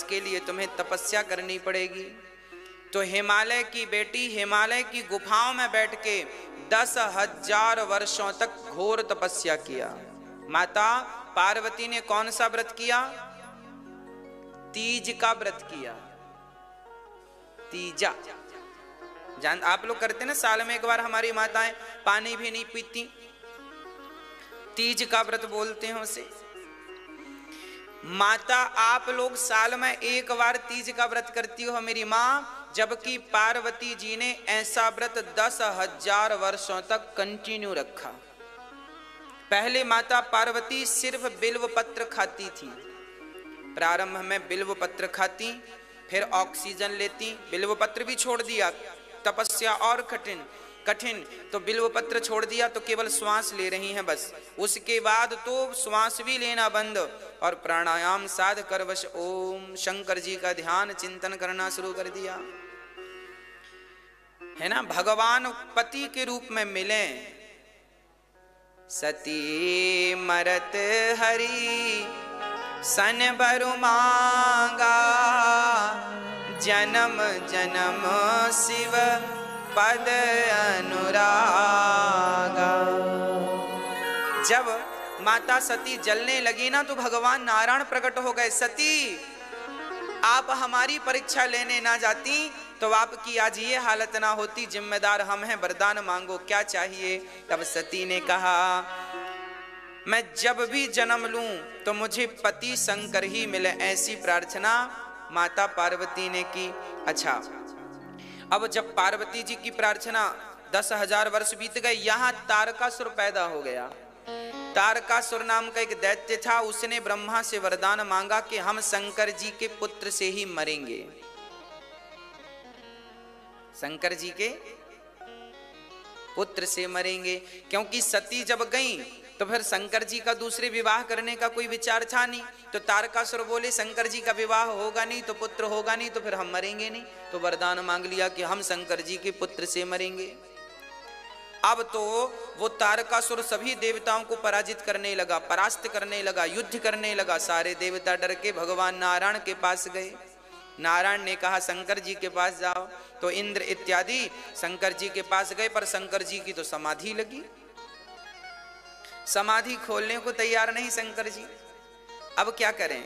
के लिए तुम्हें तपस्या करनी पड़ेगी। तो हिमालय की बेटी हिमालय की गुफाओं में बैठ के 10,000 वर्षों तक घोर तपस्या किया। माता पार्वती ने कौन सा व्रत किया? तीज का व्रत किया। तीजा जान आप लोग करते ना, साल में एक बार हमारी माताएं पानी भी नहीं पीती, तीज का व्रत बोलते हैं उसे। माता आप लोग साल में एक बार तीज का व्रत करती हो मेरी माँ, जबकि पार्वती जी ने ऐसा व्रत 10,000 वर्षों तक कंटिन्यू रखा। पहले माता पार्वती सिर्फ बिल्व पत्र खाती थी। प्रारंभ में बिल्व पत्र खाती, फिर ऑक्सीजन लेती, बिल्व पत्र भी छोड़ दिया, तपस्या और कठिन, तो बिल्व पत्र छोड़ दिया तो केवल श्वास ले रही हैं बस। उसके बाद तो श्वास भी लेना बंद और प्राणायाम साध कर बस ओम शंकर जी का ध्यान चिंतन करना शुरू कर दिया, है ना। भगवान पति के रूप में मिले। सती मरत हरि सन बरु मांगा, जन्म जन्म शिव पद अनुरागा। जब माता सती जलने लगी ना तो भगवान नारायण प्रकट हो गए। सती आप हमारी परीक्षा लेने ना जाती तो आपकी आज ये हालत ना होती, जिम्मेदार हम हैं, वरदान मांगो क्या चाहिए। तब सती ने कहा मैं जब भी जन्म लूं तो मुझे पति शंकर ही मिले, ऐसी प्रार्थना माता पार्वती ने की। अच्छा, अब जब पार्वती जी की प्रार्थना 10,000 वर्ष बीत गए, यहां तारकासुर पैदा हो गया। तारकासुर नाम का एक दैत्य था, उसने ब्रह्मा से वरदान मांगा कि हम शंकर जी के पुत्र से ही मरेंगे। शंकर जी के पुत्र से मरेंगे, क्योंकि सती जब गई तो फिर शंकर जी का दूसरे विवाह करने का कोई विचार था नहीं। तो तारकासुर बोले शंकर जी का विवाह होगा नहीं तो पुत्र होगा नहीं तो फिर हम मरेंगे नहीं। तो वरदान मांग लिया कि हम शंकर जी के पुत्र से मरेंगे। अब तो वो तारकासुर सभी देवताओं को पराजित करने लगा, परास्त करने लगा, युद्ध करने लगा। सारे देवता डर के भगवान नारायण के पास गए। नारायण ने कहा शंकर जी के पास जाओ। तो इंद्र इत्यादि शंकर जी के पास गए, पर शंकर जी की तो समाधि लगी, समाधि खोलने को तैयार नहीं शंकर जी। अब क्या करें?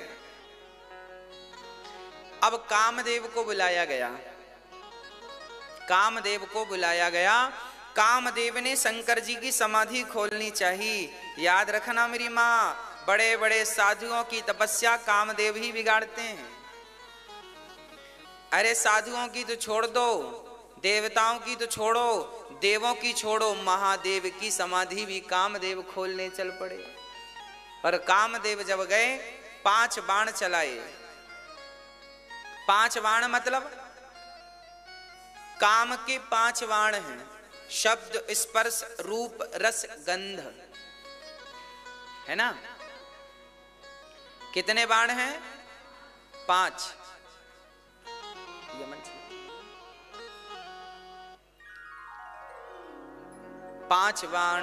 अब कामदेव को बुलाया गया, कामदेव को बुलाया गया। कामदेव ने शंकर जी की समाधि खोलनी चाहिए। याद रखना मेरी माँ, बड़े बड़े साधुओं की तपस्या कामदेव ही बिगाड़ते हैं। अरे साधुओं की तो छोड़ दो, देवताओं की तो छोड़ो, देवों की छोड़ो, महादेव की समाधि भी कामदेव खोलने चल पड़े। पर कामदेव जब गए 5 बाण चलाए। 5 बाण मतलब काम के 5 बाण हैं, शब्द स्पर्श रूप रस गंध, है ना। कितने बाण हैं? 5। 5 बाण।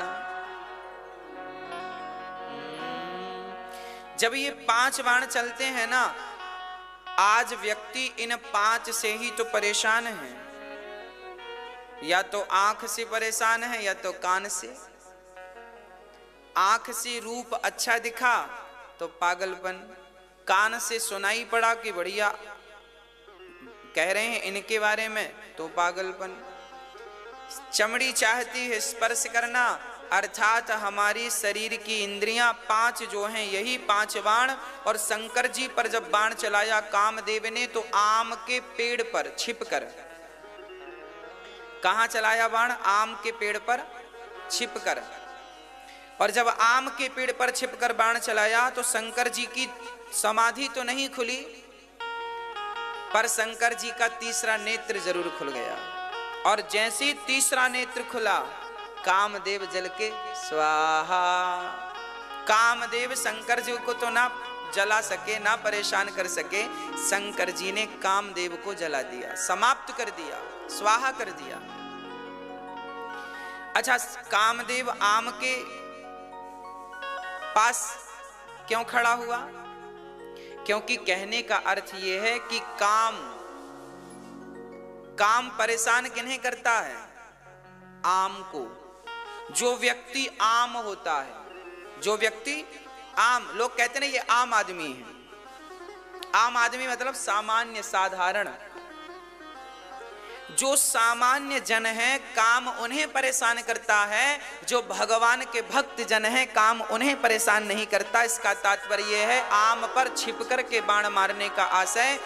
जब ये 5 बाण चलते हैं ना, आज व्यक्ति इन 5 से ही तो परेशान है। या तो आंख से परेशान है या तो कान से। आंख से रूप अच्छा दिखा तो पागलपन, कान से सुनाई पड़ा कि बढ़िया कह रहे हैं इनके बारे में तो पागलपन। चमड़ी चाहती है स्पर्श करना, अर्थात हमारी शरीर की इंद्रियां 5 जो हैं यही 5 बाण। और शंकर जी पर जब बाण चलाया कामदेव ने तो आम के पेड़ पर छिपकर, कहां चलाया बाण? आम के पेड़ पर छिपकर। और जब आम के पेड़ पर छिपकर बाण चलाया तो शंकर जी की समाधि तो नहीं खुली, पर शंकर जी का तीसरा नेत्र जरूर खुल गया। और जैसे ही तीसरा नेत्र खुला कामदेव जल के स्वाहा। कामदेव शंकर जी को तो ना जला सके, ना परेशान कर सके, शंकर जी ने कामदेव को जला दिया, समाप्त कर दिया, स्वाहा कर दिया। अच्छा, कामदेव आम के पास क्यों खड़ा हुआ? क्योंकि कहने का अर्थ यह है कि काम परेशान किन्हें करता है? आम को। जो व्यक्ति आम होता है, जो व्यक्ति आम, लोग कहते हैं ये आम आदमी है। आम आदमी मतलब सामान्य, साधारण। जो सामान्य जन है काम उन्हें परेशान करता है, जो भगवान के भक्त जन है काम उन्हें परेशान नहीं करता। इसका तात्पर्य यह है आम पर छिपकर के बाण मारने का आशय।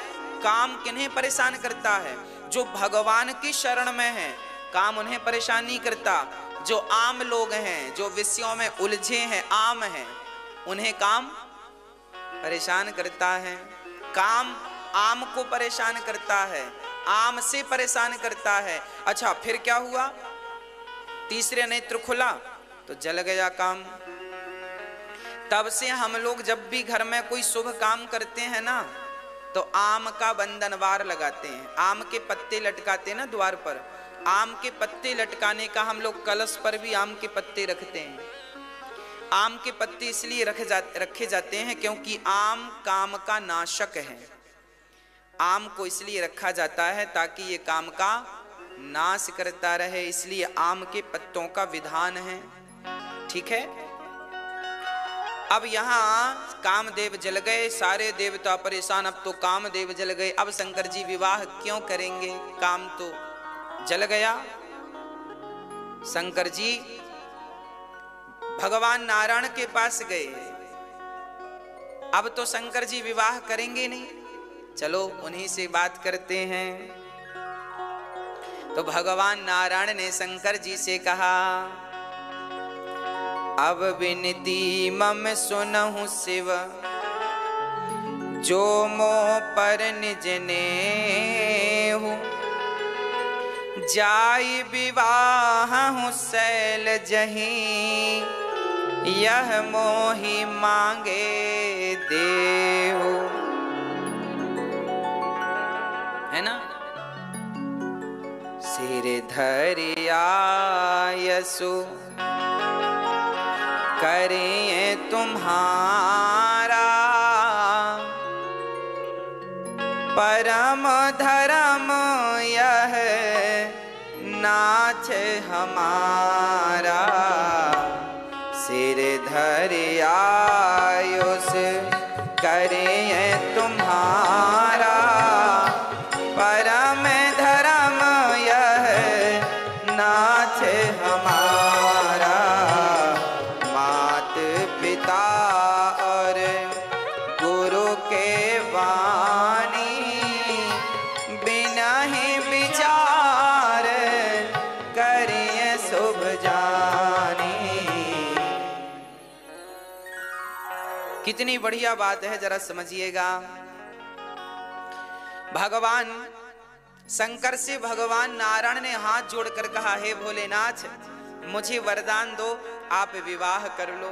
काम किन्हें परेशान करता है? जो भगवान की शरण में है काम उन्हें परेशान नहीं करता। जो आम लोग हैं, जो विषयों में उलझे हैं, आम हैं, उन्हें काम परेशान करता है। काम आम को परेशान करता है, आम से परेशान करता है। अच्छा, फिर क्या हुआ? तीसरे नेत्र खुला तो जल गया काम। तब से हम लोग जब भी घर में कोई शुभ काम करते हैं ना, तो आम का बंधनवार लगाते हैं, आम के पत्ते लटकाते हैं ना द्वार पर। आम के पत्ते लटकाने का हम लोग कलश पर भी आम के पत्ते रखते हैं। आम के पत्ते इसलिए रखे जाते हैं क्योंकि आम काम का नाशक है। आम को इसलिए रखा जाता है ताकि ये काम का नाश करता रहे, इसलिए आम के पत्तों का विधान है। ठीक है। अब यहाँ कामदेव जल गए, सारे देवता परेशान, अब तो कामदेव जल गए, अब शंकर जी विवाह क्यों करेंगे? काम तो जल गया। शंकर जी भगवान नारायण के पास गए, अब तो शंकर जी विवाह करेंगे नहीं, चलो उन्हीं से बात करते हैं। तो भगवान नारायण ने शंकर जी से कहा, अब विनती मम सुनहु शिव, जो मोह पर निज नेहु, जाई विवाह शैल जहीं, यह मोहि मांगे देहु। है ना? सिर धरि आयसु करिए तुम्हारा, परम धर्म यह नाथ हमारा। सिर धरि आयुष करिए तुम्हारा, परम धर्म यह नाथ हमारा। मात पिता और गुरु के वाणी, बिना ही विचार करिए शुभ जानी। कितनी बढ़िया बात है, जरा समझिएगा। भगवान शंकर से भगवान नारायण ने हाथ जोड़कर कहा, हे भोलेनाथ मुझे वरदान दो, आप विवाह कर लो।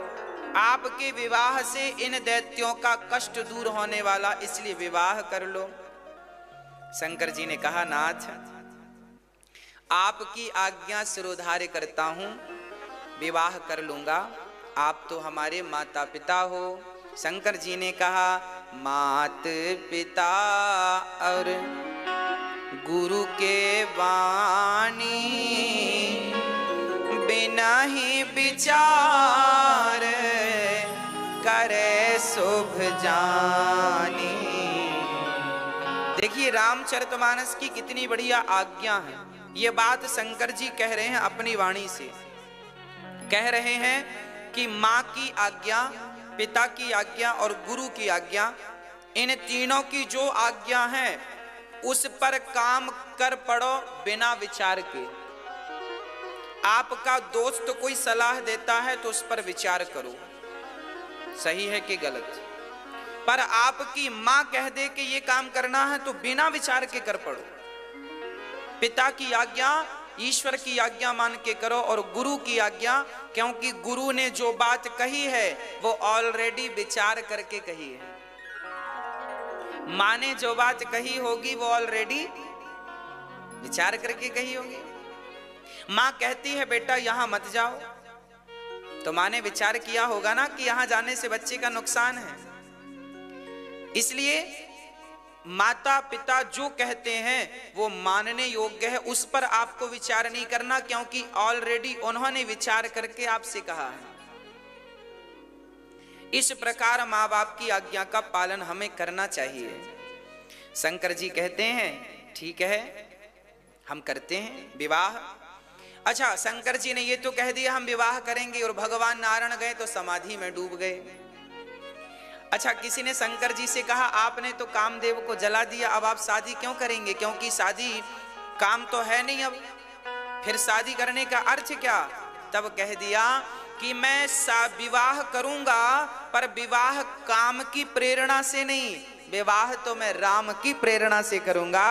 आपके विवाह से इन दैत्यों का कष्ट दूर होने वाला, इसलिए विवाह कर लो। शंकर जी ने कहा, नाथ आपकी आज्ञा सिरोधार्य करता हूं, विवाह कर लूंगा, आप तो हमारे माता पिता हो। शंकर जी ने कहा, मात पिता और गुरु के वाणी, बिना ही विचार करे शुभ जानी। देखिए रामचरितमानस की कितनी बढ़िया आज्ञा है। ये बात शंकर जी कह रहे हैं अपनी वाणी से, कह रहे हैं कि माँ की आज्ञा, पिता की आज्ञा और गुरु की आज्ञा, इन तीनों की जो आज्ञा है उस पर काम कर पड़ो बिना विचार के। आपका दोस्त कोई सलाह देता है तो उस पर विचार करो, सही है कि गलत। पर आपकी मां कह दे कि ये काम करना है तो बिना विचार के कर पड़ो। पिता की आज्ञा ईश्वर की आज्ञा मान के करो, और गुरु की आज्ञा, क्योंकि गुरु ने जो बात कही है वो ऑलरेडी विचार करके कही है। माँ ने जो बात कही होगी वो ऑलरेडी विचार करके कही होगी। माँ कहती है बेटा यहां मत जाओ, तो माँ ने विचार किया होगा ना कि यहां जाने से बच्चे का नुकसान है। इसलिए माता पिता जो कहते हैं वो मानने योग्य है, उस पर आपको विचार नहीं करना, क्योंकि ऑलरेडी उन्होंने विचार करके आपसे कहा है। इस प्रकार माँ बाप की आज्ञा का पालन हमें करना चाहिए। शंकर जी कहते हैं ठीक है हम करते हैं विवाह। अच्छा, शंकर जी ने ये तो कह दिया हम विवाह करेंगे, और भगवान नारायण गए तो समाधि में डूब गए। अच्छा, किसी ने शंकर जी से कहा आपने तो कामदेव को जला दिया, अब आप शादी क्यों करेंगे, क्योंकि शादी काम तो है नहीं, अब फिर शादी करने का अर्थ क्या। तब कह दिया कि मैं विवाह करूंगा, पर विवाह काम की प्रेरणा से नहीं, विवाह तो मैं राम की प्रेरणा से करूंगा।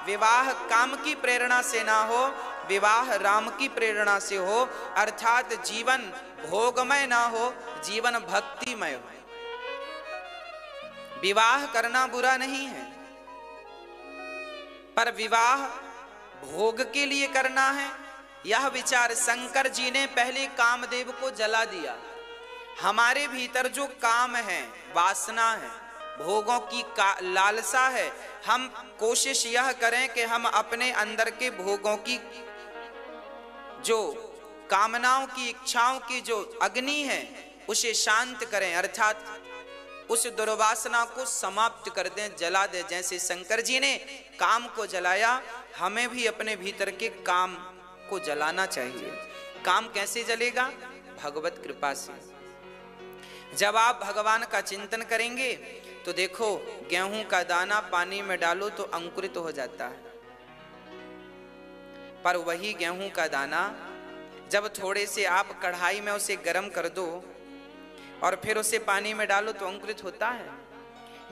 विवाह काम की प्रेरणा से ना हो, विवाह राम की प्रेरणा से हो, अर्थात जीवन भोगमय ना हो, जीवन भक्तिमय हो। विवाह करना बुरा नहीं है, पर विवाह भोग के लिए करना है, यह विचार शंकर जी ने पहले कामदेव को जला दिया। हमारे भीतर जो काम है, वासना है, भोगों की लालसा है, हम कोशिश यह करें कि हम अपने अंदर के भोगों की जो कामनाओं की इच्छाओं की जो अग्नि है उसे शांत करें, अर्थात उस दुर्वासना को समाप्त कर दें, जला दें। जैसे शंकर जी ने काम को जलाया, हमें भी अपने भीतर के काम को जलाना चाहिए। काम कैसे जलेगा? भगवत कृपा से। जब आप भगवान का चिंतन करेंगे तो देखो, गेहूं का दाना पानी में डालो तो अंकुरित हो जाता है, पर वही गेहूं का दाना जब थोड़े से आप कढ़ाई में उसे गर्म कर दो और फिर उसे पानी में डालो तो अंकुरित होता है।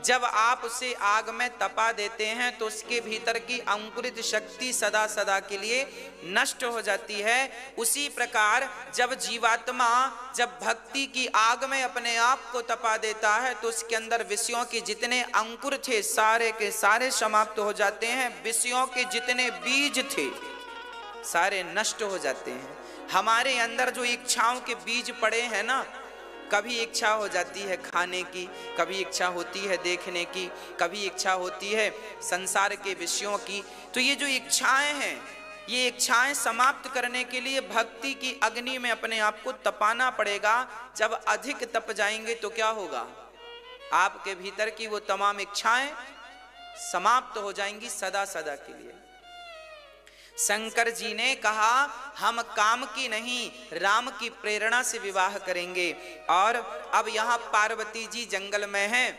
जब आप उसे आग में तपा देते हैं तो उसके भीतर की अंकुरित शक्ति सदा सदा के लिए नष्ट हो जाती है। उसी प्रकार जब जीवात्मा जब भक्ति की आग में अपने आप को तपा देता है तो उसके अंदर विषयों के जितने अंकुर थे सारे के सारे समाप्त हो जाते हैं, विषयों के जितने बीज थे सारे नष्ट हो जाते हैं। हमारे अंदर जो इच्छाओं के बीज पड़े हैं ना, कभी इच्छा हो जाती है खाने की, कभी इच्छा होती है देखने की, कभी इच्छा होती है संसार के विषयों की, तो ये जो इच्छाएं हैं, ये इच्छाएं समाप्त करने के लिए भक्ति की अग्नि में अपने आप को तपाना पड़ेगा। जब अधिक तप जाएंगे तो क्या होगा? आपके भीतर की वो तमाम इच्छाएं समाप्त हो जाएंगी सदा सदा के लिए। शंकर जी ने कहा हम काम की नहीं, राम की प्रेरणा से विवाह करेंगे। और अब यहाँ पार्वती जी जंगल में हैं,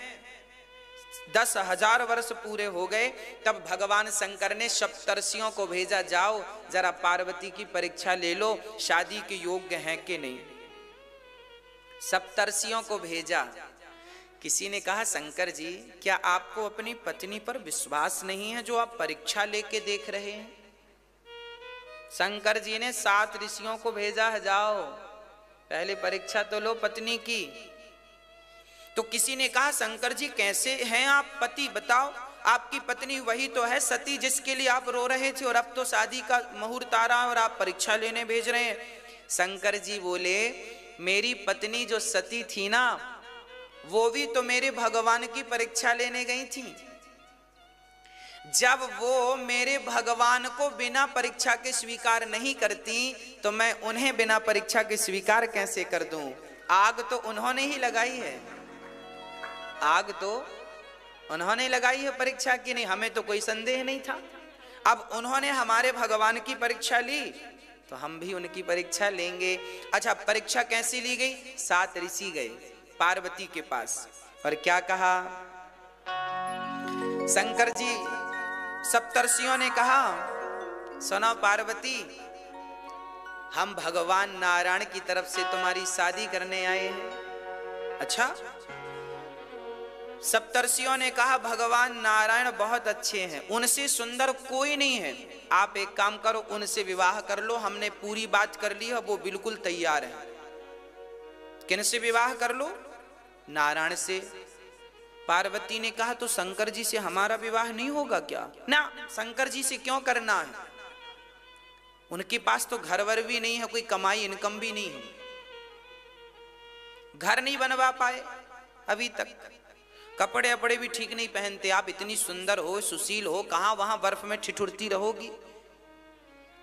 10,000 वर्ष पूरे हो गए। तब भगवान शंकर ने सप्तर्षियों को भेजा, जाओ जरा पार्वती की परीक्षा ले लो, शादी के योग्य हैं कि नहीं। सप्तर्षियों को भेजा। किसी ने कहा शंकर जी क्या आपको अपनी पत्नी पर विश्वास नहीं है जो आप परीक्षा लेके देख रहे हैं? शंकर जी ने 7 ऋषियों को भेजा है, जाओ पहले परीक्षा तो लो पत्नी की। तो किसी ने कहा शंकर जी कैसे हैं आप पति, बताओ। आपकी पत्नी वही तो है सती जिसके लिए आप रो रहे थे, और अब तो शादी का मुहूर्त आ रहा है और आप परीक्षा लेने भेज रहे हैं। शंकर जी बोले मेरी पत्नी जो सती थी ना, वो भी तो मेरे भगवान की परीक्षा लेने गई थी। जब वो मेरे भगवान को बिना परीक्षा के स्वीकार नहीं करती तो मैं उन्हें बिना परीक्षा के स्वीकार कैसे कर दूं? आग तो उन्होंने ही लगाई है, आग तो उन्होंने लगाई है परीक्षा की, नहीं हमें तो कोई संदेह नहीं था। अब उन्होंने हमारे भगवान की परीक्षा ली तो हम भी उनकी परीक्षा लेंगे। अच्छा, परीक्षा कैसी ली गई? 7 ऋषि गए पार्वती के पास और क्या कहा? शंकर जी सप्तर्षियों ने कहा सुनो पार्वती, हम भगवान नारायण की तरफ से तुम्हारी शादी करने आए हैं। अच्छा, सप्तर्षियों ने कहा भगवान नारायण बहुत अच्छे हैं, उनसे सुंदर कोई नहीं है, आप एक काम करो उनसे विवाह कर लो, हमने पूरी बात कर ली है, वो बिल्कुल तैयार है। किनसे विवाह कर लो? नारायण से। पार्वती ने कहा तो शंकर जी से हमारा विवाह नहीं होगा क्या? ना, शंकर जी से क्यों करना है, उनके पास तो घर वर भी नहीं है, कोई कमाई इनकम भी नहीं है, घर नहीं बनवा पाए अभी तक। कपड़े अपड़े भी ठीक नहीं पहनते, आप इतनी सुंदर हो, सुशील हो, कहां वहां बर्फ में ठिठुरती रहोगी?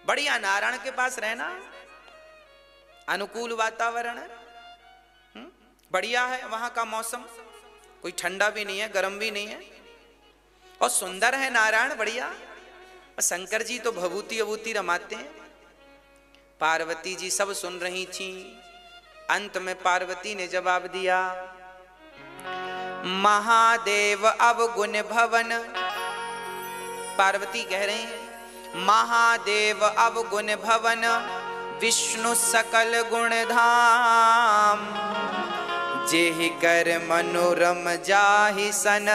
बढ़िया नारायण के पास रहना, अनुकूल वातावरण है, बढ़िया है वहां का मौसम, कोई ठंडा भी नहीं है, गर्म भी नहीं है, और सुंदर है नारायण, बढ़िया। और शंकर जी तो भभूति अभूति रमाते हैं। पार्वती जी सब सुन रही थी। अंत में पार्वती ने जवाब दिया, महादेव अवगुण भवन। पार्वती कह रहे हैं, महादेव अवगुण भवन, विष्णु सकल गुण धाम, जेहि कर मनोरम जाहि सन,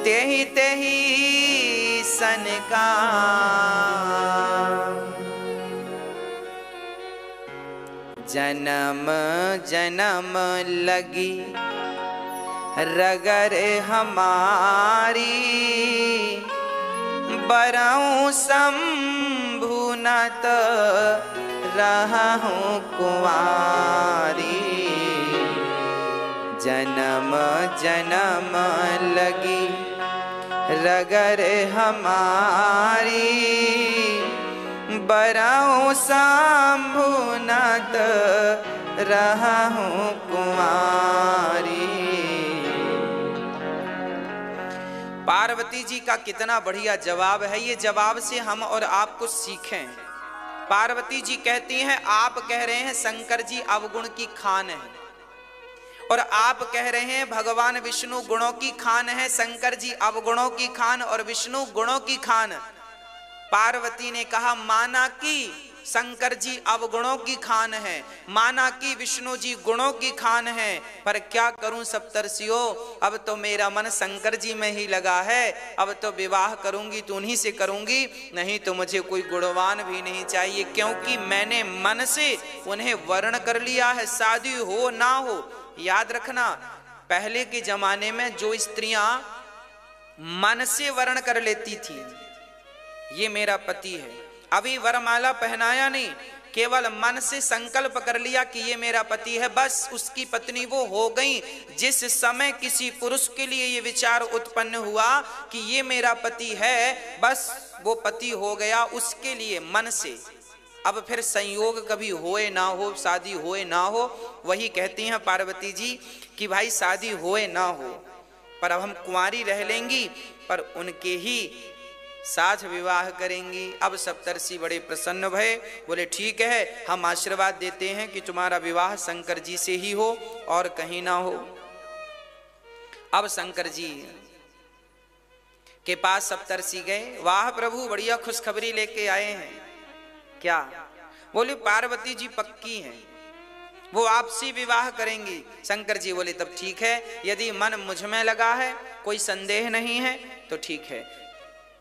तेहि तेहि सन का। जन्म जन्म लगी रगर हमारी, बरऊं शंभु नत रहूं कुंवारी। जन्म जन्म लगी रगर हमारी, बरऊं शंभु नत रहूं कुंवारी। पार्वती जी का कितना बढ़िया जवाब है। ये जवाब से हम और आप कुछ सीखें। पार्वती जी कहती हैं, आप कह रहे हैं शंकर जी अवगुण की खान है, और आप कह रहे हैं भगवान विष्णु गुणों की खान है। शंकर जी अवगुणों की खान और विष्णु गुणों की खान। पार्वती ने कहा, माना कि शंकर जी अवगुणों की खान है, माना कि विष्णु जी गुणों की खान है, पर क्या करूं सप्तर्षियों, अब तो मेरा मन शंकर जी में ही लगा है। अब तो विवाह करूंगी तो उन्हीं से करूंगी, नहीं तो मुझे कोई गुणवान भी नहीं चाहिए, क्योंकि मैंने मन से उन्हें वर्ण कर लिया है, शादी हो ना हो। याद रखना, पहले के जमाने में जो स्त्रियां मन से वर्ण कर लेती थी, ये मेरा पति है, अभी वरमाला पहनाया नहीं, केवल मन से संकल्प कर लिया कि ये मेरा पति है, बस उसकी पत्नी वो हो गई। जिस समय किसी पुरुष के लिए ये विचार उत्पन्न हुआ कि ये मेरा पति है, बस वो पति हो गया उसके लिए मन से। अब फिर संयोग कभी होए ना हो, शादी होए ना हो, वही कहती हैं पार्वती जी कि भाई शादी होए ना हो, पर अब हम कुंवारी रह लेंगी, पर उनके ही साथ विवाह करेंगी। अब सप्तर्षि बड़े प्रसन्न भये, बोले ठीक है, हम आशीर्वाद देते हैं कि तुम्हारा विवाह शंकर जी से ही हो और कहीं ना हो। अब शंकर जी के पास सप्तर्षि गए, वाह प्रभु बढ़िया खुशखबरी लेके आए हैं। क्या? बोले पार्वती जी पक्की हैं, वो आपसे विवाह करेंगी। शंकर जी बोले तब ठीक है, यदि मन मुझ में लगा है, कोई संदेह नहीं है, तो ठीक है।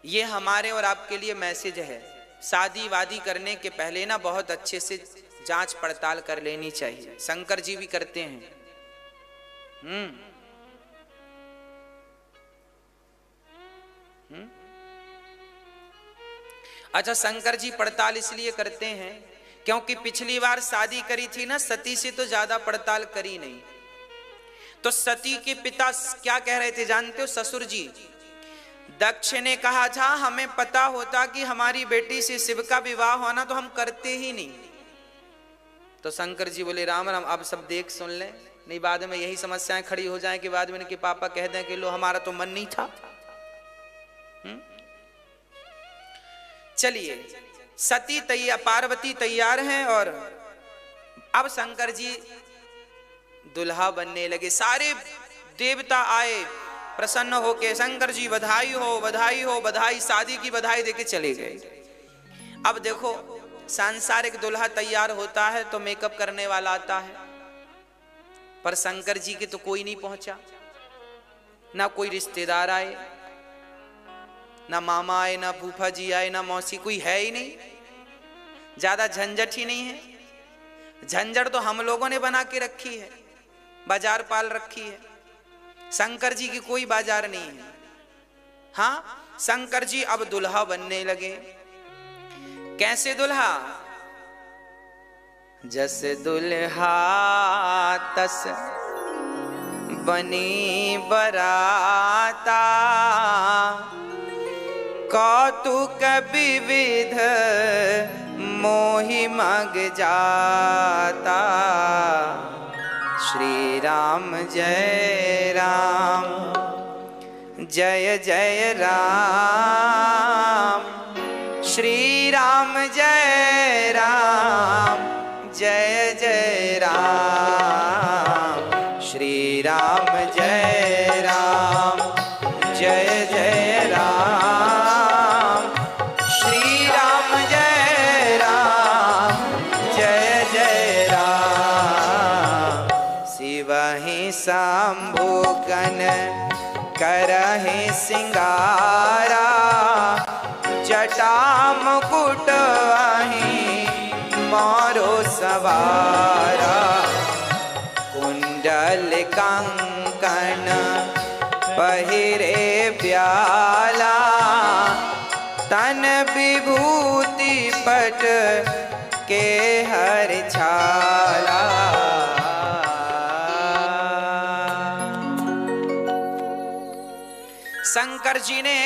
ये हमारे और आपके लिए मैसेज है, शादी वादी करने के पहले ना बहुत अच्छे से जांच पड़ताल कर लेनी चाहिए। शंकर जी भी करते हैं। अच्छा, शंकर जी पड़ताल इसलिए करते हैं क्योंकि पिछली बार शादी करी थी ना सती से, तो ज्यादा पड़ताल करी नहीं। तो सती के पिता क्या कह रहे थे जानते हो? ससुर जी दक्ष ने कहा था, हमें पता होता कि हमारी बेटी से शिव का विवाह होना तो हम करते ही नहीं। तो शंकर जी बोले राम राम, अब सब देख सुन ले, नहीं बाद में यही समस्याएं खड़ी हो जाएं कि बाद में इनके पापा कह दें कि लो हमारा तो मन नहीं था। चलिए, सती तैयार, पार्वती तैयार हैं, और अब शंकर जी दुल्हा बनने लगे। सारे देवता आए प्रसन्न होके, शंकर जी बधाई हो बधाई हो बधाई, शादी की बधाई देके चले गए। अब देखो, सांसारिक दुल्हा तैयार होता है तो मेकअप करने वाला आता है, पर शंकर जी के तो कोई नहीं पहुंचा, ना कोई रिश्तेदार आए, ना मामा आए, ना फूफा जी आए, ना मौसी, कोई है ही नहीं। ज्यादा झंझट ही नहीं है। झंझट तो हम लोगों ने बना के रखी है, बाजार पाल रखी है। शंकर जी की कोई बाजार नहीं है। हाँ, शंकर जी अब दुल्हा बनने लगे। कैसे दुल्हा? जस दुल्हा तस बनी बराता, कौतुक विविध मोहि मग जाता। श्री राम जय राम, जय जय राम। श्री राम जय राम, जय जय राम। श्री राम जय राम, जय जय राम। श्री राम जय राम, जय जय राम। शिवहि शंभु गण करहि सिंगारा, जटा मुकुट अहि मोरो सवारा। कुंडल कंकण पहिरे ब्याला, तन विभूति पट के हर छाला। शंकर जी ने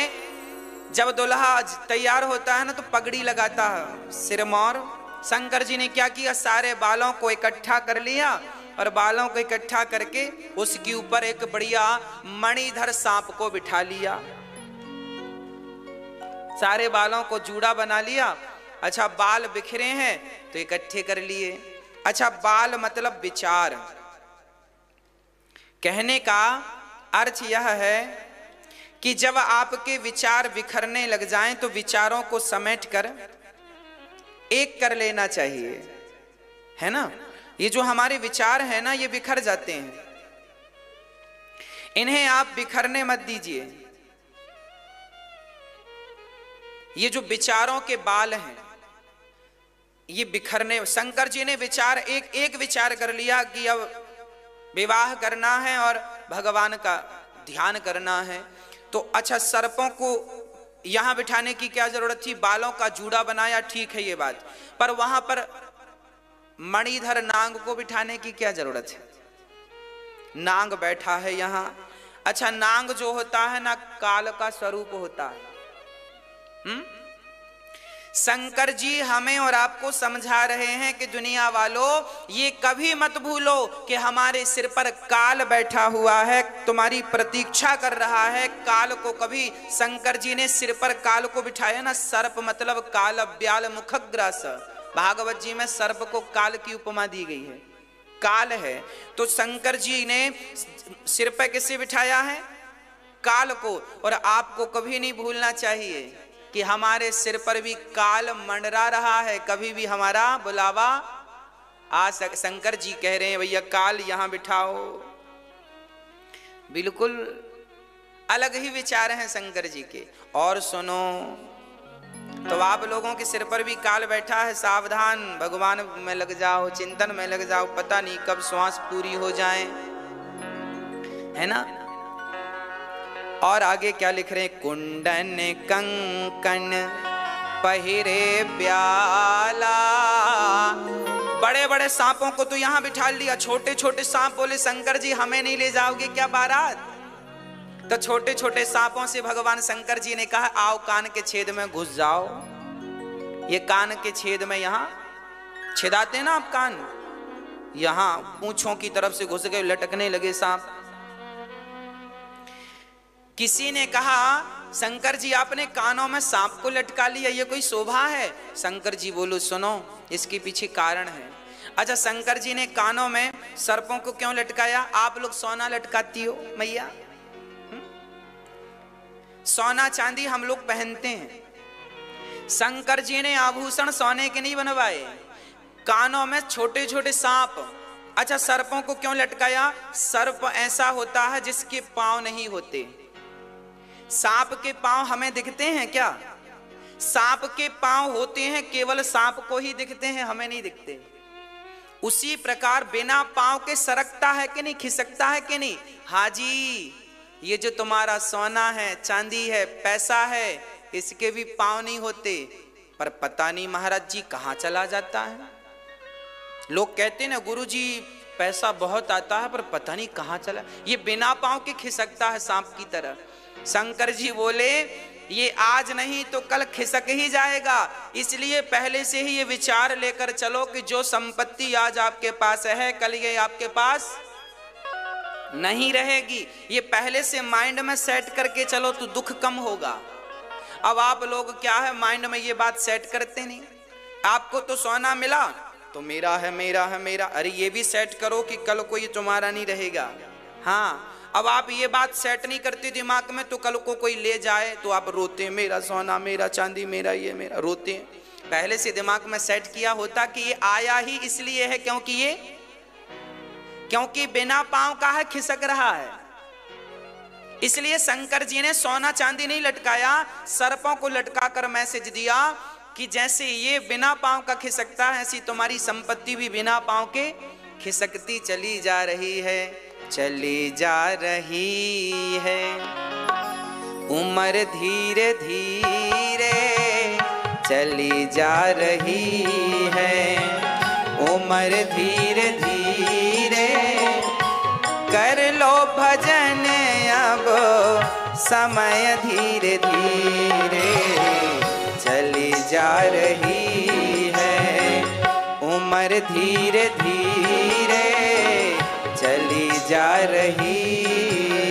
जब दुल्हा तैयार होता है ना तो पगड़ी लगाता है सिरमौर। शंकर जी ने क्या किया, सारे बालों को इकट्ठा कर लिया और बालों को इकट्ठा करके उसके ऊपर एक बढ़िया मणिधर सांप को बिठा लिया। सारे बालों को जूड़ा बना लिया। अच्छा, बाल बिखरे हैं तो इकट्ठे कर लिए। अच्छा, बाल मतलब विचार। कहने का अर्थ यह है कि जब आपके विचार बिखरने लग जाएं तो विचारों को समेट कर एक कर लेना चाहिए, है ना। ये जो हमारे विचार हैं ना, ये बिखर जाते हैं, इन्हें आप बिखरने मत दीजिए। ये जो विचारों के बाल हैं ये बिखरने, शंकर जी ने विचार एक विचार कर लिया कि अब विवाह करना है और भगवान का ध्यान करना है। तो अच्छा, सर्पों को यहां बिठाने की क्या जरूरत थी, बालों का जूड़ा बनाया, ठीक है ये बात, पर वहां पर मणिधर नाग को बिठाने की क्या जरूरत है। नाग बैठा है यहां। अच्छा, नाग जो होता है ना, काल का स्वरूप होता है। शंकर जी हमें और आपको समझा रहे हैं कि दुनिया वालों, ये कभी मत भूलो कि हमारे सिर पर काल बैठा हुआ है, तुम्हारी प्रतीक्षा कर रहा है। काल को कभी शंकर जी ने सिर पर काल को बिठाया ना। सर्प मतलब काल ब्याल मुखग्रास। भागवत जी में सर्प को काल की उपमा दी गई है, काल है। तो शंकर जी ने सिर पर किसे बिठाया है, काल को। और आपको कभी नहीं भूलना चाहिए कि हमारे सिर पर भी काल मंडरा रहा है, कभी भी हमारा बुलावा आ सक। शंकर जी कह रहे हैं भैया काल यहां बिठाओ। बिल्कुल अलग ही विचार हैं शंकर जी के। और सुनो, तो आप लोगों के सिर पर भी काल बैठा है, सावधान, भगवान में लग जाओ, चिंतन में लग जाओ, पता नहीं कब श्वास पूरी हो जाए, है ना। और आगे क्या लिख रहे हैं, कुंडन कंकण पहिरे ब्याला। बड़े बड़े सांपों को तो यहां बिठा लिया, छोटे छोटे सांप बोले शंकर जी हमें नहीं ले जाओगे क्या बारात। तो छोटे छोटे सांपों से भगवान शंकर जी ने कहा आओ कान के छेद में घुस जाओ। ये कान के छेद में यहां छेदाते ना आप कान, यहां पूंछों की तरफ से घुस गए, लटकने लगे सांप। किसी ने कहा शंकर जी आपने कानों में सांप को लटका लिया, ये कोई शोभा है। शंकर जी बोलो सुनो, इसके पीछे कारण है। अच्छा, शंकर जी ने कानों में सर्पों को क्यों लटकाया। आप लोग सोना लटकाती हो मैया, सोना चांदी हम लोग पहनते हैं। शंकर जी ने आभूषण सोने के नहीं बनवाए, कानों में छोटे छोटे सांप। अच्छा, सर्पों को क्यों लटकाया। सर्प ऐसा होता है जिसके पांव नहीं होते। सांप के पांव हमें दिखते हैं क्या, सांप के पांव होते हैं, केवल सांप को ही दिखते हैं, हमें नहीं दिखते। उसी प्रकार बिना पांव के सरकता है कि नहीं, खिसकता है कि नहीं। हाजी, ये जो तुम्हारा सोना है, चांदी है, पैसा है, इसके भी पांव नहीं होते, पर पता नहीं महाराज जी कहां चला जाता है। लोग कहते हैं ना गुरुजी पैसा बहुत आता है पर पता नहीं कहाँ चला, ये बिना पांव के खिसकता है सांप की तरह। शंकर जी बोले ये आज नहीं तो कल खिसक ही जाएगा, इसलिए पहले से ही ये विचार लेकर चलो कि जो संपत्ति आज आपके पास है कल ये आपके पास नहीं रहेगी। ये पहले से माइंड में सेट करके चलो तो दुख कम होगा। अब आप लोग क्या है, माइंड में ये बात सेट करते नहीं। आपको तो सोना मिला तो मेरा है मेरा है मेरा, अरे ये भी सेट करो कि कल को ये तुम्हारा नहीं रहेगा। हाँ, अब आप ये बात सेट नहीं करते दिमाग में तो कल को कोई ले जाए तो आप रोते हैं, मेरा सोना मेरा चांदी मेरा ये मेरा, रोते हैं। पहले से दिमाग में सेट किया होता कि ये आया ही इसलिए है क्योंकि बिना पांव का है, खिसक रहा है। इसलिए शंकर जी ने सोना चांदी नहीं लटकाया, सर्पों को लटका कर मैसेज दिया कि जैसे ये बिना पांव का खिसकता है ऐसी तुम्हारी संपत्ति भी बिना पांव के खिसकती चली जा रही है, चली जा रही है। उम्र धीरे धीरे चली जा रही है, उम्र धीरे धीरे कर लो भजन अब समय धीरे धीरे चली जा रही है, उम्र धीरे धीरे चली जा रही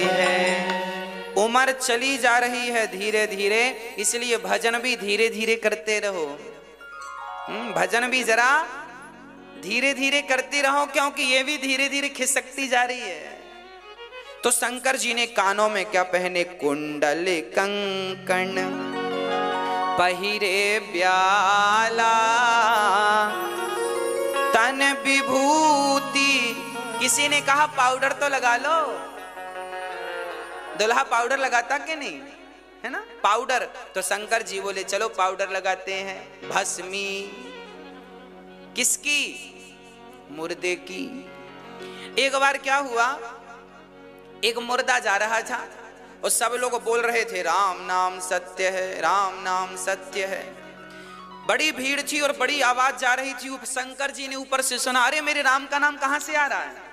है। उम्र चली जा रही है धीरे धीरे, इसलिए भजन भी धीरे धीरे करते रहो। भजन भी जरा धीरे धीरे करते रहो, क्योंकि ये भी धीरे धीरे खिसकती जा रही है। तो शंकर जी ने कानों में क्या पहने, कुंडल कंकण पहिरे ब्याला, तन विभूति। किसी ने कहा पाउडर तो लगा लो, दुल्हा पाउडर लगाता कि नहीं, है ना पाउडर। तो शंकर जी बोले चलो पाउडर लगाते हैं। भस्मी किसकी, मुर्दे की। एक बार क्या हुआ, एक मुर्दा जा रहा था और सब लोग बोल रहे थे राम नाम सत्य है, राम नाम सत्य है। बड़ी भीड़ थी और बड़ी आवाज जा रही थी। शंकर जी ने ऊपर से सुना, अरे मेरे राम का नाम कहां से आ रहा है,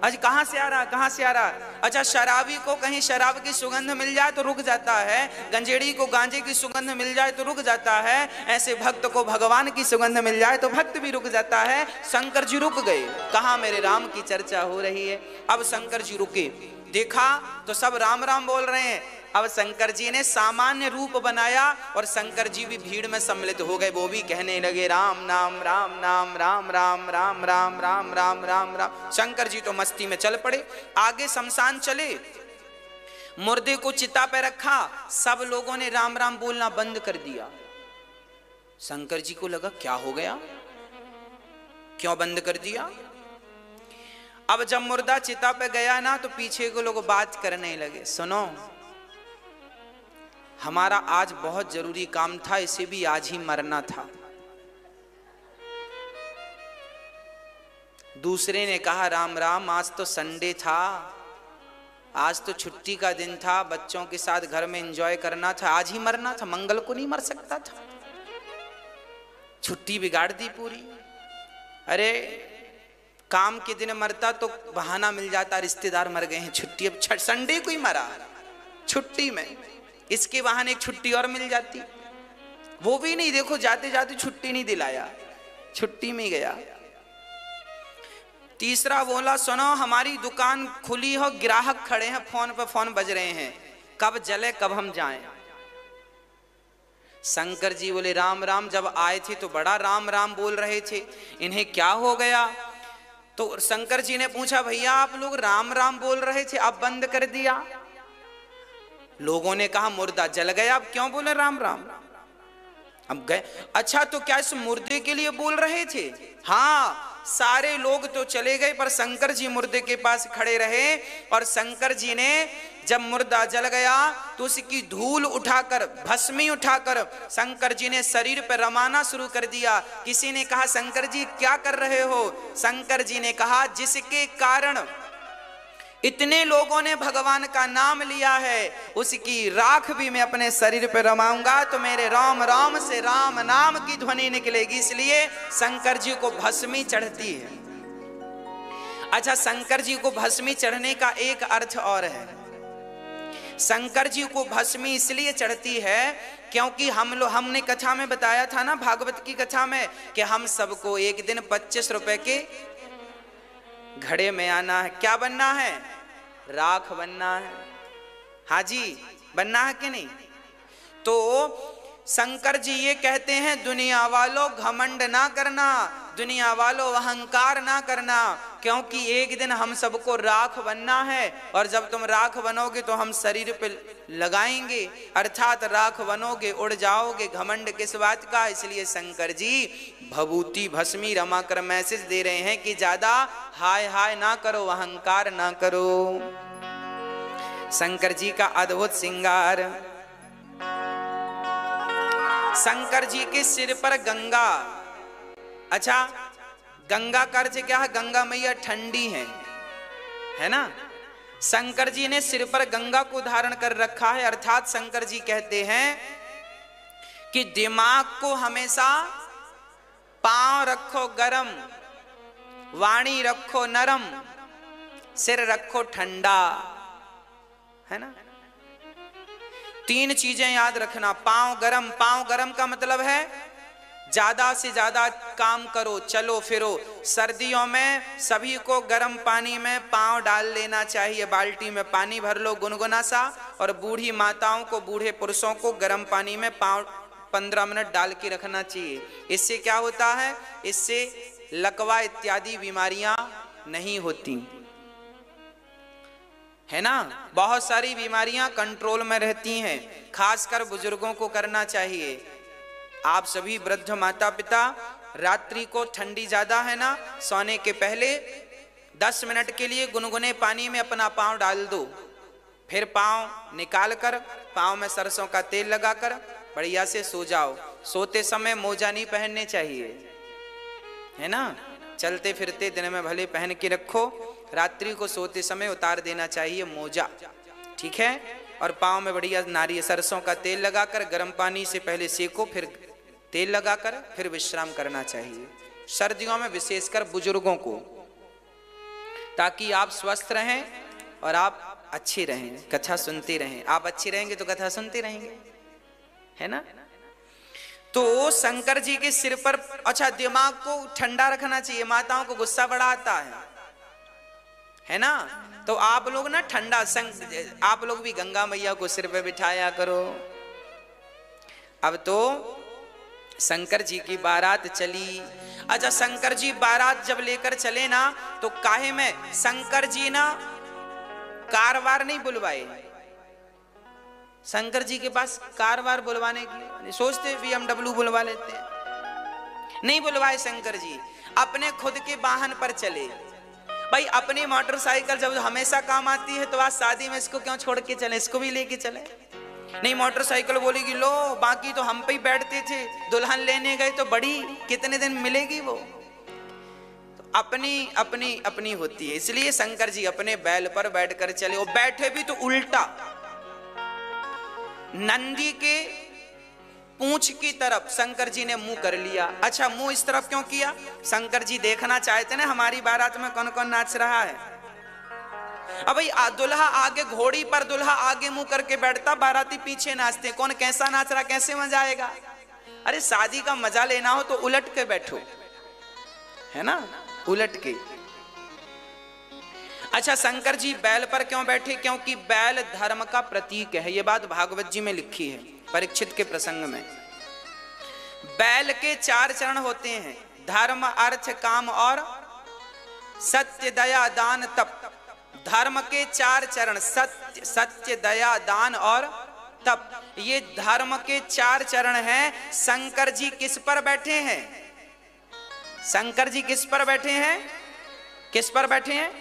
आज कहां से आ रहा है, कहां से आ रहा है। अच्छा, शराबी को कहीं शराब की सुगंध मिल जाए तो रुक जाता है, गंजेड़ी को गांजे की सुगंध मिल जाए तो रुक जाता है, ऐसे भक्त को भगवान की सुगंध मिल जाए तो भक्त भी रुक जाता है। शंकर जी रुक गए, कहा मेरे राम की चर्चा हो रही है। अब शंकर जी रुके, देखा तो सब राम राम बोल रहे हैं। अब शंकर जी ने सामान्य रूप बनाया और शंकर जी भी भीड़ में सम्मिलित हो गए। वो भी कहने लगे राम नाम राम नाम राम राम राम राम राम राम राम राम। शंकर जी तो मस्ती में चल पड़े, आगे शमशान चले, मुर्दे को चिता पे रखा, सब लोगों ने राम राम बोलना बंद कर दिया। शंकर जी को लगा क्या हो गया, क्यों बंद कर दिया। अब जब मुर्दा चिता पे गया ना तो पीछे को लोग बात करने लगे, सुनो हमारा आज बहुत जरूरी काम था, इसे भी आज ही मरना था। दूसरे ने कहा राम राम, आज तो संडे था, आज तो छुट्टी का दिन था, बच्चों के साथ घर में एंजॉय करना था, आज ही मरना था, मंगल को नहीं मर सकता था, छुट्टी बिगाड़ दी पूरी। अरे काम के दिन मरता तो बहाना मिल जाता, रिश्तेदार मर गए हैं, छुट्टी, अब संडे को ही मरा छुट्टी में, इसके बहाने एक छुट्टी और मिल जाती, वो भी नहीं, देखो जाते जाते छुट्टी नहीं दिलाया, छुट्टी में गया। तीसरा बोला सुनो हमारी दुकान खुली हो, ग्राहक खड़े हैं, फोन पे फोन बज रहे हैं, कब जले कब हम जाएं। शंकर जी बोले राम राम, जब आए थे तो बड़ा राम राम बोल रहे थे, इन्हें क्या हो गया। तो शंकर जी ने पूछा भैया आप लोग राम राम बोल रहे थे, अब बंद कर दिया। लोगों ने कहा मुर्दा जल गया, अब क्यों बोले राम राम, अब गए। अच्छा तो क्या इस मुर्दे के लिए बोल रहे थे। हाँ, सारे लोग तो चले गए पर शंकर जी मुर्दे के पास खड़े रहे और शंकर जी ने जब मुर्दा जल गया तो उसकी धूल उठाकर, भस्मी उठाकर शंकर जी ने शरीर पर रमाना शुरू कर दिया। किसी ने कहा शंकर जी क्या कर रहे हो। शंकर जी ने कहा जिसके कारण इतने लोगों ने भगवान का नाम लिया है उसकी राख भी मैं अपने शरीर पर रमाऊंगा तो मेरे राम राम से राम नाम की ध्वनि निकलेगी, इसलिए शंकर जी को भस्मी चढ़ती है। अच्छा, शंकर जी को भस्मी चढ़ने का एक अर्थ और है। शंकर जी को भस्मी इसलिए चढ़ती है क्योंकि हमने कथा में बताया था ना, भागवत की कथा में, कि हम सबको एक दिन 25 रुपए के घड़े में आना है। क्या बनना है? राख बनना है। हाँ जी, बनना है कि नहीं? तो शंकर जी ये कहते हैं, दुनिया वालों घमंड ना करना, दुनिया वालों अहंकार ना करना, क्योंकि एक दिन हम सबको राख बनना है, और जब तुम राख बनोगे तो हम शरीर पे लगाएंगे, अर्थात राख बनोगे, उड़ जाओगे, घमंड किस बात का। इसलिए शंकर जी भभूति भस्मी रमा कर मैसेज दे रहे हैं कि ज्यादा हाय हाय ना करो, अहंकार ना करो। शंकर जी का अद्भुत श्रृंगार। शंकर जी के सिर पर गंगा। अच्छा, गंगा का अर्थ क्या है? गंगा मैया ठंडी है ना। शंकर जी ने सिर पर गंगा को धारण कर रखा है, अर्थात शंकर जी कहते हैं कि दिमाग को हमेशा पांव रखो गरम, वाणी रखो नरम, सिर रखो ठंडा, है ना। 3 चीजें याद रखना। पांव गरम। पांव गरम का मतलब है ज्यादा से ज्यादा काम करो, चलो फिरो। सर्दियों में सभी को गर्म पानी में पांव डाल लेना चाहिए, बाल्टी में पानी भर लो गुनगुना सा, और बूढ़ी माताओं को, बूढ़े पुरुषों को गर्म पानी में पांव 15 मिनट डाल के रखना चाहिए। इससे क्या होता है? इससे लकवा इत्यादि बीमारियां नहीं होती, है ना। बहुत सारी बीमारियां कंट्रोल में रहती हैं, खासकर बुजुर्गों को करना चाहिए। आप सभी वृद्ध माता पिता, रात्रि को ठंडी ज्यादा है ना, सोने के पहले 10 मिनट के लिए गुनगुने पानी में अपना पांव डाल दो, फिर पांव निकाल कर पांव में सरसों का तेल लगाकर बढ़िया से सो जाओ। सोते समय मोजा नहीं पहनने चाहिए, है ना। चलते फिरते दिन में भले पहन के रखो, रात्रि को सोते समय उतार देना चाहिए मोजा, ठीक है। और पांव में बढ़िया नारियल सरसों का तेल लगाकर गर्म पानी से पहले सेको, फिर तेल लगाकर फिर विश्राम करना चाहिए, सर्दियों में विशेषकर बुजुर्गों को, ताकि आप स्वस्थ रहें और आप अच्छे रहें, कथा सुनते रहें। आप अच्छे रहेंगे तो कथा सुनते रहेंगे, है ना। तो शंकर जी के सिर पर, अच्छा, दिमाग को ठंडा रखना चाहिए। माताओं को गुस्सा बड़ा आता है ना। तो आप लोग ना ठंडा, आप लोग भी गंगा मैया को सिर पे बिठाया करो। अब तो शंकर जी की बारात चली। अच्छा, शंकर जी बारात जब लेकर चले ना, तो काहे में शंकर जी ना कारवार नहीं बुलवाए। शंकर जी के पास कारवार बुलवाने की सोचते BMW बुलवा लेते हैं, नहीं बुलवाए। शंकर जी अपने खुद के वाहन पर चले। भाई, अपनी मोटरसाइकिल जब हमेशा काम आती है, तो आज शादी में इसको क्यों छोड़ के चले, इसको भी लेके चले। नहीं, मोटरसाइकिल बोलेगी लो, बाकी तो हम पे ही बैठते थे, दुल्हन लेने गए तो बड़ी कितने दिन मिलेगी वो। तो अपनी अपनी अपनी होती है। इसलिए शंकर जी अपने बैल पर बैठकर चले, और बैठे भी तो उल्टा, नंदी के पूंछ की तरफ शंकर जी ने मुंह कर लिया। अच्छा, मुंह इस तरफ क्यों किया? शंकर जी देखना चाहते ना हमारी बारात में कौन कौन नाच रहा है। अब भाई, दुल्हा आगे, घोड़ी पर दुल्हा आगे मुंह करके बैठता, बाराती पीछे नाचते, कौन कैसा नाच रहा, कैसे मजा आएगा। अरे, शादी का मजा लेना हो तो उलट के बैठो, है ना, उलट के। अच्छा, शंकर जी बैल पर क्यों बैठे? क्योंकि बैल धर्म का प्रतीक है। यह बात भागवत जी में लिखी है, परीक्षित के प्रसंग में। बैल के 4 चरण होते हैं, धर्म, अर्थ, काम और सत्य, दया, दान, तप। धर्म के 4 चरण, सत्य, सत्य, दया, दान और तप, ये धर्म के 4 चरण हैं। शंकर जी किस पर बैठे हैं? शंकर जी किस पर बैठे हैं? किस पर बैठे हैं?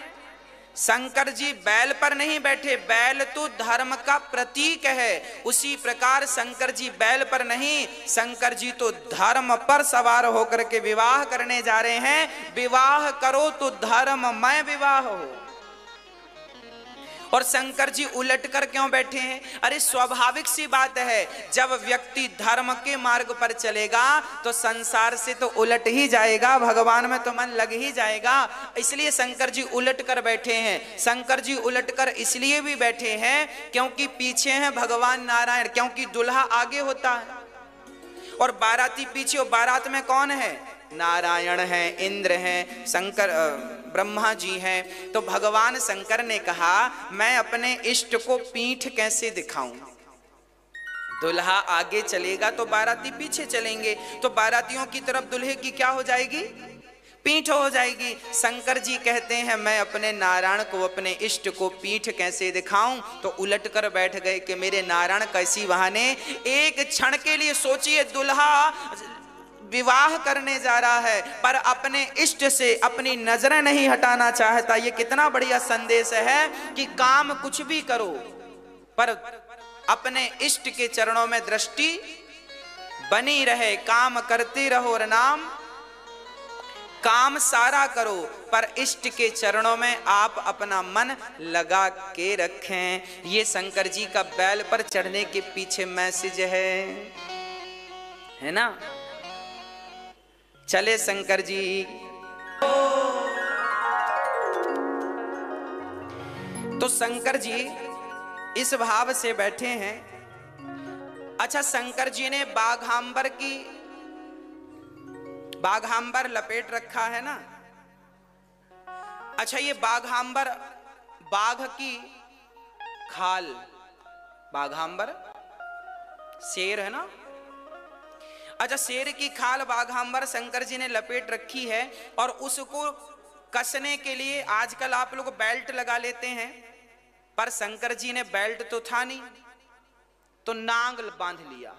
शंकर जी बैल पर नहीं बैठे, बैल तो धर्म का प्रतीक है। उसी प्रकार शंकर जी बैल पर नहीं, शंकर जी तो धर्म पर सवार होकर के विवाह करने जा रहे हैं। विवाह करो तो धर्ममय विवाह हो। और शंकर जी उलट कर क्यों बैठे हैं? अरे स्वाभाविक सी बात है, जब व्यक्ति धर्म के मार्ग पर चलेगा तो संसार से तो उलट ही जाएगा, भगवान में तो मन लग ही जाएगा। इसलिए शंकर जी उलट कर बैठे हैं। शंकर जी उलट कर इसलिए भी बैठे हैं क्योंकि पीछे हैं भगवान नारायण, क्योंकि दुल्हा आगे होता है और बाराती पीछे। और बारात में कौन है? नारायण है, इंद्र हैं, शंकर ब्रह्मा जी हैं। तो भगवान शंकर ने कहा मैं अपने इष्ट को पीठ कैसे दिखाऊं? दुल्हा आगे चलेगा तो बाराती पीछे चलेंगे, तो बारातियों की तरफ दुल्हे की क्या हो जाएगी? पीठ हो जाएगी। शंकर जी कहते हैं मैं अपने नारायण को, अपने इष्ट को पीठ कैसे दिखाऊं? तो उलट कर बैठ गए कि मेरे नारायण कैसी बहाने। एक क्षण के लिए सोचिए, दुल्हा विवाह करने जा रहा है पर अपने इष्ट से अपनी नजरें नहीं हटाना चाहता। ये कितना बढ़िया संदेश है कि काम कुछ भी करो पर अपने इष्ट के चरणों में दृष्टि बनी रहे। काम करते रहो और नाम काम सारा करो पर इष्ट के चरणों में आप अपना मन लगा के रखें। ये शंकर जी का बैल पर चढ़ने के पीछे मैसेज है ना। चले शंकर जी। तो शंकर जी इस भाव से बैठे हैं। अच्छा, शंकर जी ने बाघांबर लपेट रखा है ना। अच्छा, ये बाघांबर बाघ की खाल, बाघांबर शेर है ना। अच्छा, शेर की खाल बाघांबर शंकर जी ने लपेट रखी है और उसको कसने के लिए आजकल आप लोग बेल्ट लगा लेते हैं, पर शंकर जी ने बेल्ट तो था नहीं तो नांग बांध लिया।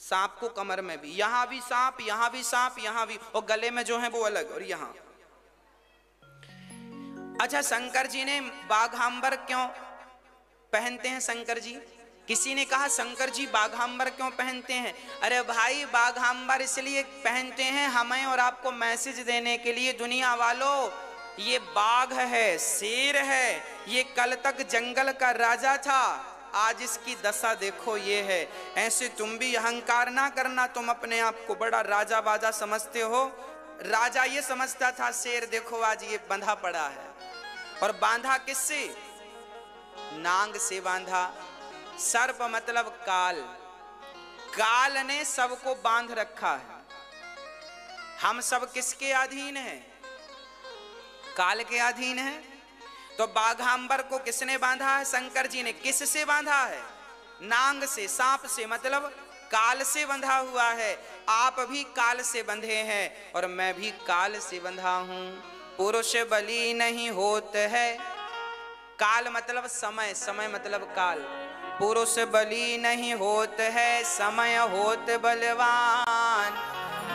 सांप को कमर में भी, यहां भी सांप, यहां भी सांप, यहां भी, और गले में जो है वो अलग, और यहां। अच्छा, शंकर जी ने बाघांबर क्यों पहनते हैं? शंकर जी, किसी ने कहा शंकर जी बाघांबर क्यों पहनते हैं? अरे भाई, बाघांबर इसलिए पहनते हैं हमें और आपको मैसेज देने के लिए, दुनिया वालों ये बाघ है, शेर है, ये कल तक जंगल का राजा था, आज इसकी दशा देखो ये है। ऐसे तुम भी अहंकार ना करना, तुम अपने आप को बड़ा राजा बाजा समझते हो। राजा ये समझता था, शेर देखो आज ये बंधा पड़ा है। और बांधा किससे? नांग से बांधा। सर्प मतलब काल, काल ने सबको बांध रखा है। हम सब किसके अधीन हैं? काल के अधीन हैं। तो बाघांबर को किसने बांधा है? शंकर जी ने। किससे बांधा है? नांग से, सांप से, मतलब काल से बंधा हुआ है। आप भी काल से बंधे हैं और मैं भी काल से बंधा हूं। पुरुष बली नहीं होत है, काल मतलब समय, समय मतलब काल। पुरुष बली नहीं होत है, समय होत बलवान।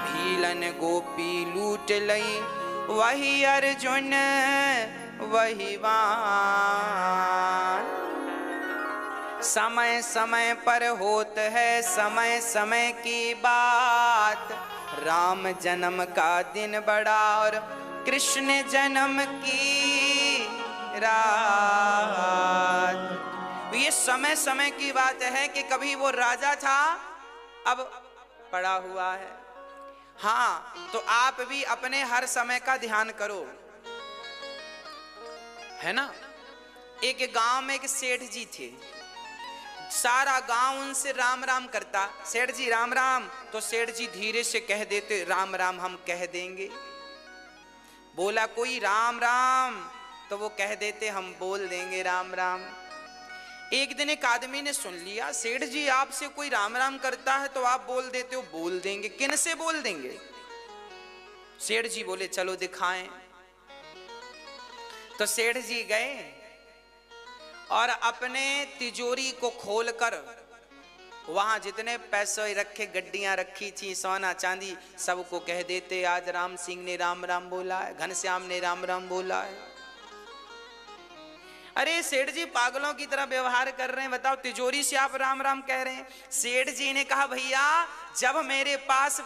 भीलन गोपी लूट लई, वही अर्जुन वही वान। समय समय पर होत है समय समय की बात। राम जन्म का दिन बड़ा और कृष्ण जन्म की रात। ये समय समय की बात है कि कभी वो राजा था, अब पड़ा हुआ है। हाँ, तो आप भी अपने हर समय का ध्यान करो, है ना। एक गांव में एक सेठ जी थे, सारा गांव उनसे राम राम करता। सेठ जी राम राम, तो सेठ जी धीरे से कह देते राम राम हम कह देंगे। बोला कोई राम राम, तो वो कह देते हम बोल देंगे राम राम। एक दिन एक आदमी ने सुन लिया, सेठ जी आपसे कोई राम राम करता है तो आप बोल देते हो बोल देंगे, किन से बोल देंगे? सेठ जी बोले चलो दिखाएं। तो सेठ जी गए और अपने तिजोरी को खोलकर वहां जितने पैसे रखे, गड्डियां रखी थी, सोना चांदी, सबको कह देते आज राम सिंह ने राम राम बोला है, घनश्याम ने राम राम बोला है। अरे सेठ जी पागलों की तरह व्यवहार कर रहे हैं, बताओ तिजोरी से आप राम राम कह रहे हैं। सेठ जी ने कहा भैया जब मेरे पास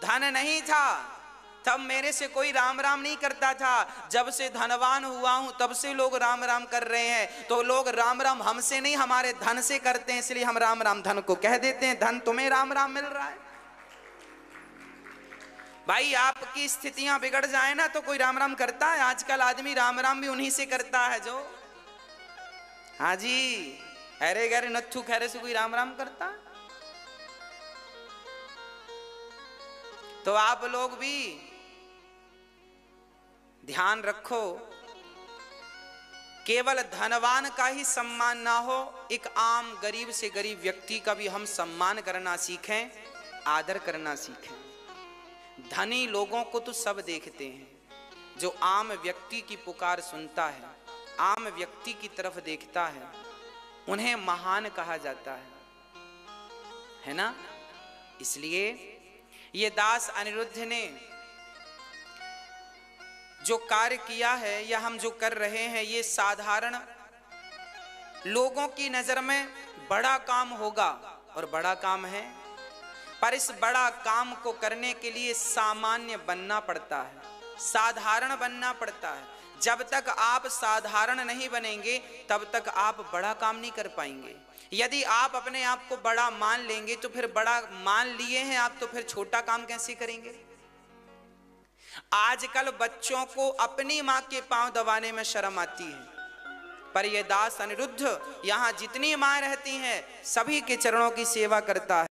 धन नहीं था तब मेरे से कोई राम राम नहीं करता था, जब से धनवान हुआ हूं तब से लोग राम राम कर रहे हैं। तो लोग राम राम हमसे नहीं हमारे धन से करते हैं, इसलिए हम राम राम धन को कह देते हैं, धन तुम्हें राम राम मिल रहा है। भाई आपकी स्थितियां बिगड़ जाए ना तो कोई राम राम करता है? आजकल आदमी राम राम भी उन्हीं से करता है जो, हाँ जी, अरे गरे नत्थु खैरे से कोई राम राम करता है? तो आप लोग भी ध्यान रखो, केवल धनवान का ही सम्मान ना हो, एक आम गरीब से गरीब व्यक्ति का भी हम सम्मान करना सीखें, आदर करना सीखें। धनी लोगों को तो सब देखते हैं, जो आम व्यक्ति की पुकार सुनता है, आम व्यक्ति की तरफ देखता है, उन्हें महान कहा जाता है ना। इसलिए ये दास अनिरुद्ध ने जो कार्य किया है या हम जो कर रहे हैं, ये साधारण लोगों की नजर में बड़ा काम होगा और बड़ा काम है, पर इस बड़ा काम को करने के लिए सामान्य बनना पड़ता है, साधारण बनना पड़ता है। जब तक आप साधारण नहीं बनेंगे तब तक आप बड़ा काम नहीं कर पाएंगे। यदि आप अपने आप को बड़ा मान लेंगे तो फिर बड़ा मान लिए हैं आप, तो फिर छोटा काम कैसे करेंगे? आजकल बच्चों को अपनी मां के पांव दबाने में शर्म आती है, पर यह दास अनिरुद्ध यहां जितनी मां रहती हैं सभी के चरणों की सेवा करता है।